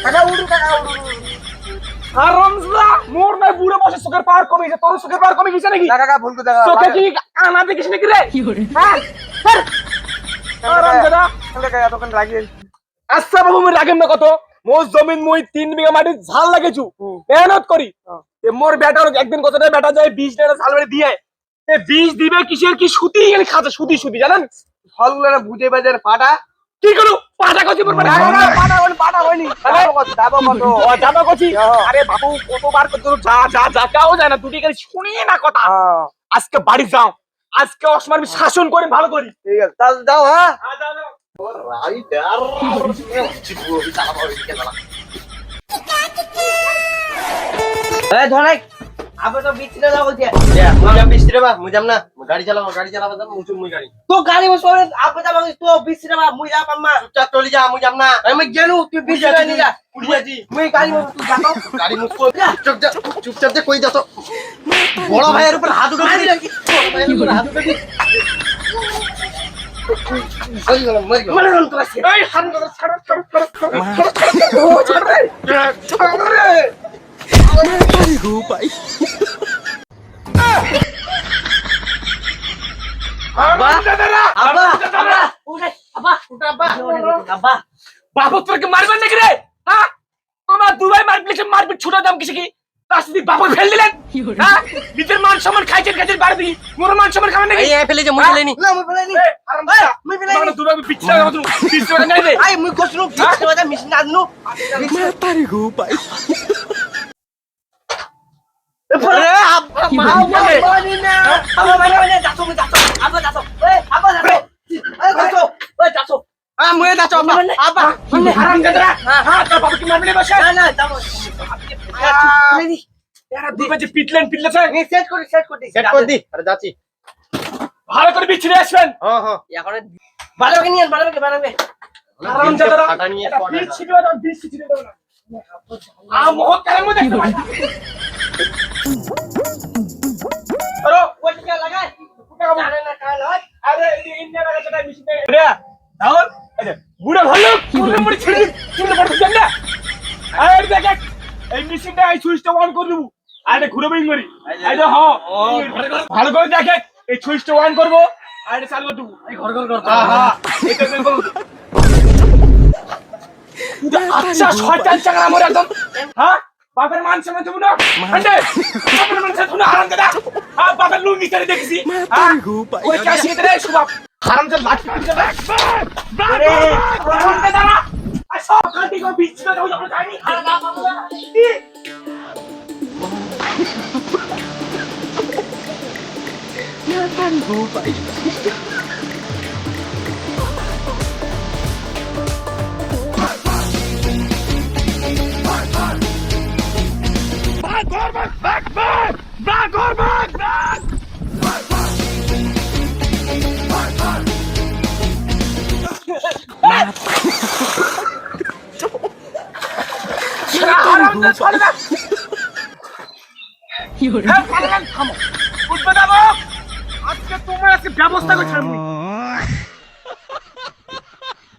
কাকা উড়ু হারামজাদা মোর নাই বুড়ো বসে চোখের পাওয়ার কমে গেছে তোর চোখের পাওয়ার কমে গেছে নাকি না কাকা ভুল করে চোখে কি আনা দেখিস নাকি রে হ্যাঁ হারামজাদা কাকা এতক্ষণ রাগিয়ে আচ্ছা বাবু মই রাগেম না কত মোর জমিন মই 3 বিঘা মাটি ঝাল লাগাইছু মেহনত করি এ মোর বেটার একদিন কতটা বেটা যায় 20 টাকা ঝাল মেরে দিয়ে এ 20 দিবে কিসের কি সুতি গেলে খাতে সুতি সুতি জানেন ফলগুলো বুঝে বাজার ফাটা কি করু পাটা কচি পর মানে পাটা হয়নি যাবো কত ও যাবা কচি আরে বাবু কতবার কত যা যা যা কাও যায় না দুটি করে শুনি না কথা আজকে বাড়ি যাও আজকে অসমান শাসন করে ভালো করি ঠিক আছে তাহলে যাও হ্যাঁ যাও যাও ধরাই আবে তো বিচরে যাও বলছি মুজাম বিচরে বা মুজাম না গাড়ি চালাবো দাম মুচুম মুই গাড়ি তো গাড়ি বসরে আবে যাবা তো বিচরে বা মুই যা পাম্মা চুপচাপ চলি যা মুজাম না আমি গেলু তুই বিচরে নি যা পুড়িয়াজি মুই গাড়ি বস তুই যাও গাড়ি মুসকো চুপচাপ যে কই যাও বড় ভাইয়ের উপর হাত উঠাবি নাকি বড় ভাইয়ের উপর হাত উঠাবি মরে রন তোরা এই হাত ধরে ছাড় রে বাবুকে মারবেন নাকি রে হ্যাঁ তোমার দুবাই মারপিট ছোট দাম কিছু কি তার সাথে বাবুর ফেল দিলেন হ্যাঁ নিজের মান সম্মান খাইছেন বাড়ি দিই মোর মান সম্মান খাবেন নাকি এই ফেলে যে মুই ফেলেনি না মুই ফেলেনি মুই ফেলেনি মানে দুবাই পিছলা মত পিছলা নাই রে আই মুই কসনু পিছলা মেশিন আননু মাতারি গো ভাই আরে মানি না মানি যাচো আবা যাচো এই যাচো মুয়ে যাচো আবা মানে হারাম গদরা হ্যাঁ তোর বাবুকে মারবে বসে না যাবো মেনি এরা দুই বাজে পিটলেন নি সেট করে দি আরে যাচ্ছি ভালো করে বিছড়ে আসবেন হ্যাঁ এখন ভালো করে নিয়ে ভালো করে বানাবে হারাম গদরা ফাটা নিয়ে বিছড়ে দাও বিছড়ে দাও না আ মোহ করে মো দেখতে পাই अरे वो क्या लगा जाने ना काल अरे इन्ने लगा चटा मिशन रे राहुल अरे बुढ़ा ভালো কোন পড়ে ছেড়ে চুলে পড়তে না আরে দেখ এই মেশিনটা এই সুইচটা অন করে দেব আরে ঘুরে বেরিং করি আরে হ্যাঁ ভালো করে দেখ এই সুইচটা অন করব আরে চালু করে দেব এই ঘর করব হ্যাঁ এটা বের করব আচ্ছা শয়তান চাকরা মোর একদম হ্যাঁ বাপের মান সম্মান দেব না আন্ডে বাপের মান সম্মান হারাম দাদা হ্যাঁ বাপের লুঙ্গি করে দেখছি ওই কাশি রে সুবাব হারাম দাদা লাঠি দিতে আরে হারাম দাদা আর সব কাটি কো বিচ না যাও আমরা যাইনি হারাম বাবা না পারি গো ভাই আজকে তোমার ব্যবস্থা করে ছাড়বো